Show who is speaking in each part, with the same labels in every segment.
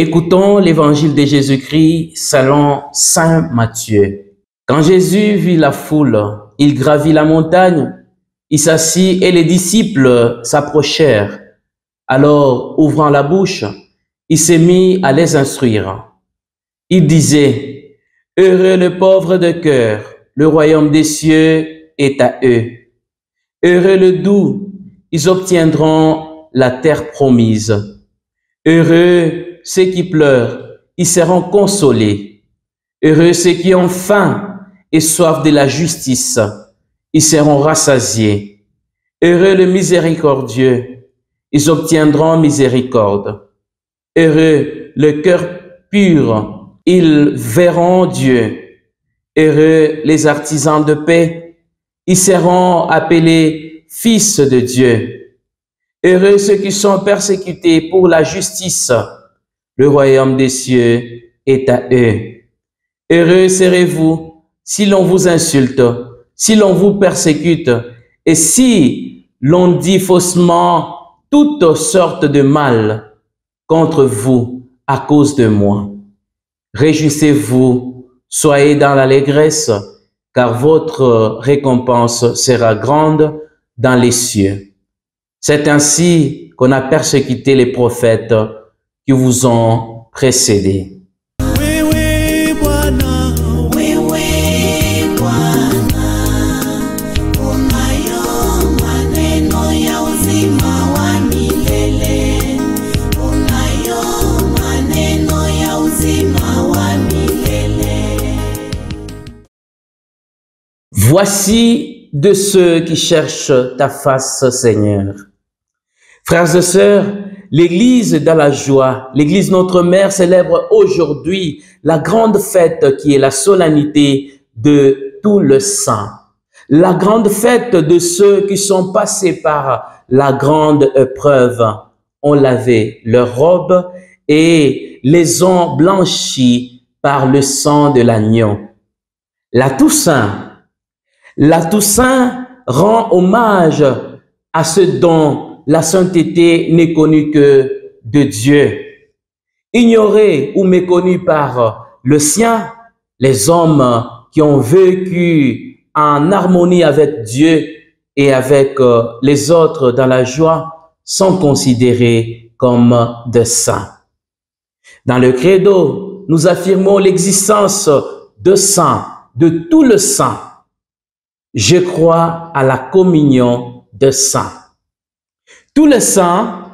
Speaker 1: Écoutons l'évangile de Jésus-Christ selon saint Matthieu. Quand Jésus vit la foule, il gravit la montagne, il s'assit et les disciples s'approchèrent. Alors, ouvrant la bouche, il s'est mis à les instruire. Il disait, « Heureux le pauvre de cœur, le royaume des cieux est à eux. Heureux le doux, ils obtiendront la terre promise. Heureux ceux qui pleurent, ils seront consolés. Heureux ceux qui ont faim et soif de la justice, ils seront rassasiés. Heureux le miséricordieux, ils obtiendront miséricorde. Heureux le cœur pur, ils verront Dieu. Heureux les artisans de paix, ils seront appelés fils de Dieu. Heureux ceux qui sont persécutés pour la justice, le royaume des cieux est à eux. Heureux serez-vous si l'on vous insulte, si l'on vous persécute, et si l'on dit faussement toutes sortes de mal contre vous à cause de moi. Réjouissez-vous, soyez dans l'allégresse, car votre récompense sera grande dans les cieux. C'est ainsi qu'on a persécuté les prophètes qui vous ont précédés. Voici de ceux qui cherchent ta face, Seigneur. Frères et sœurs, l'Église dans la joie, l'Église notre Mère célèbre aujourd'hui la grande fête qui est la solennité de tout le saint. La grande fête de ceux qui sont passés par la grande épreuve, ont lavé leurs robes et les ont blanchis par le sang de l'agneau. La Toussaint rend hommage à ce dont la sainteté n'est connue que de Dieu. Ignorée ou méconnue par le sien, les hommes qui ont vécu en harmonie avec Dieu et avec les autres dans la joie sont considérés comme des saints. Dans le credo, nous affirmons l'existence de saints, de tout le saint. Je crois à la communion de saints. Tous les saints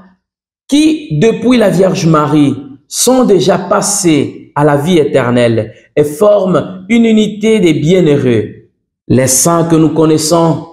Speaker 1: qui, depuis la Vierge Marie, sont déjà passés à la vie éternelle et forment une unité des bienheureux. Les saints que nous connaissons,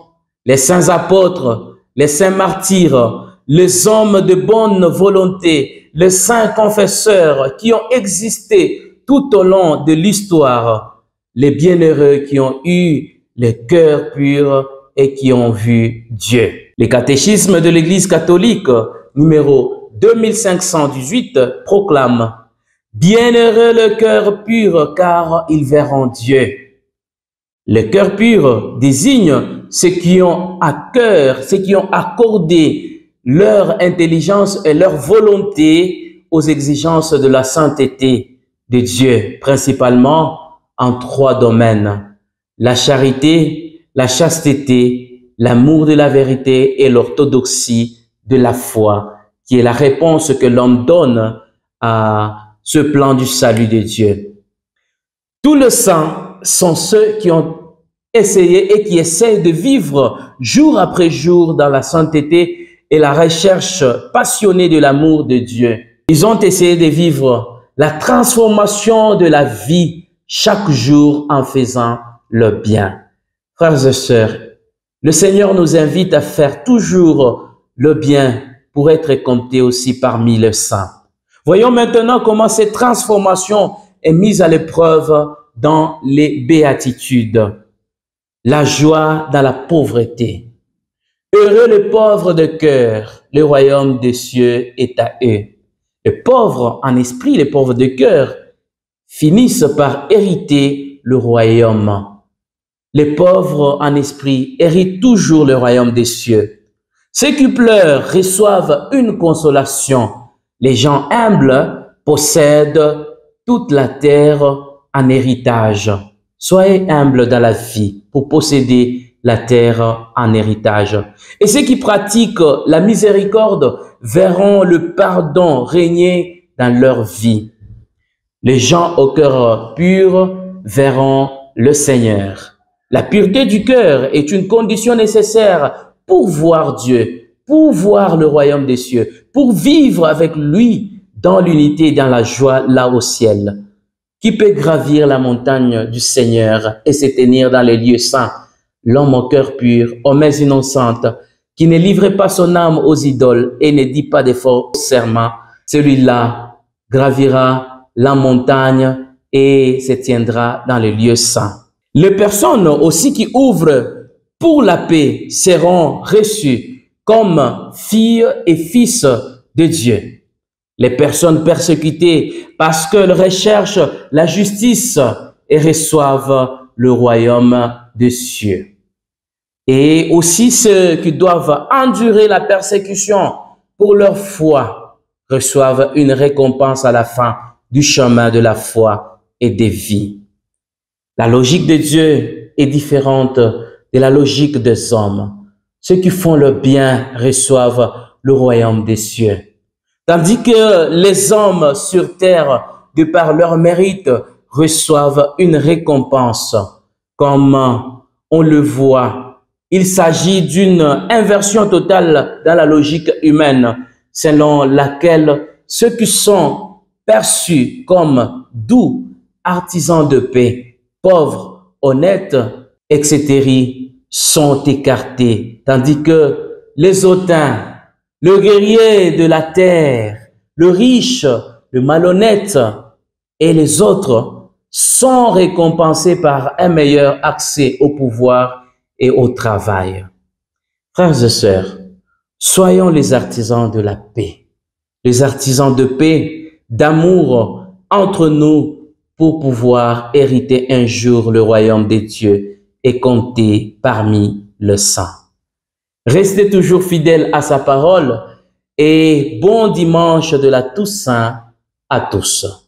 Speaker 1: les saints apôtres, les saints martyrs, les hommes de bonne volonté, les saints confesseurs qui ont existé tout au long de l'histoire, les bienheureux qui ont eu le cœur pur et qui ont vu Dieu. Le catéchisme de l'Église catholique, numéro 2518, proclame « Bienheureux le cœur pur, car ils verront Dieu ». Le cœur pur désigne ceux qui ont à cœur, ceux qui ont accordé leur intelligence et leur volonté aux exigences de la sainteté de Dieu, principalement en 3 domaines. La charité, la chasteté, l'amour de la vérité et l'orthodoxie de la foi, qui est la réponse que l'homme donne à ce plan du salut de Dieu. Tous les saints sont ceux qui ont essayé et qui essaient de vivre jour après jour dans la sainteté et la recherche passionnée de l'amour de Dieu. Ils ont essayé de vivre la transformation de la vie chaque jour en faisant le bien. Frères et sœurs, le Seigneur nous invite à faire toujours le bien pour être compté aussi parmi les saints. Voyons maintenant comment cette transformation est mise à l'épreuve dans les béatitudes. La joie dans la pauvreté. Heureux les pauvres de cœur, le royaume des cieux est à eux. Les pauvres en esprit, les pauvres de cœur, finissent par hériter le royaume. Les pauvres en esprit héritent toujours le royaume des cieux. Ceux qui pleurent reçoivent une consolation. Les gens humbles possède toute la terre en héritage. Soyez humbles dans la vie pour posséder la terre en héritage. Et ceux qui pratiquent la miséricorde verront le pardon régner dans leur vie. Les gens au cœur pur verront le Seigneur. La pureté du cœur est une condition nécessaire pour voir Dieu, pour voir le royaume des cieux, pour vivre avec lui dans l'unité et dans la joie là au ciel. Qui peut gravir la montagne du Seigneur et se tenir dans les lieux saints? L'homme au cœur pur, aux mains innocentes, qui ne livre pas son âme aux idoles et ne dit pas de faux serments, celui-là gravira la montagne et se tiendra dans les lieux saints. Les personnes aussi qui ouvrent pour la paix seront reçues comme filles et fils de Dieu. Les personnes persécutées parce qu'elles recherchent la justice et reçoivent le royaume des cieux. Et aussi ceux qui doivent endurer la persécution pour leur foi reçoivent une récompense à la fin du chemin de la foi et des vies. La logique de Dieu est différente de la logique des hommes. Ceux qui font le bien reçoivent le royaume des cieux. Tandis que les hommes sur terre, de par leur mérite, reçoivent une récompense. Comme on le voit, il s'agit d'une inversion totale dans la logique humaine, selon laquelle ceux qui sont perçus comme doux, artisans de paix, pauvres, honnêtes, etc., sont écartés, tandis que les hautains, le guerrier de la terre, le riche, le malhonnête et les autres sont récompensés par un meilleur accès au pouvoir et au travail. Frères et sœurs, soyons les artisans de la paix, les artisans de paix, d'amour entre nous pour pouvoir hériter un jour le royaume des dieux et compter parmi les saints. Restez toujours fidèles à sa parole et bon dimanche de la Toussaint à tous.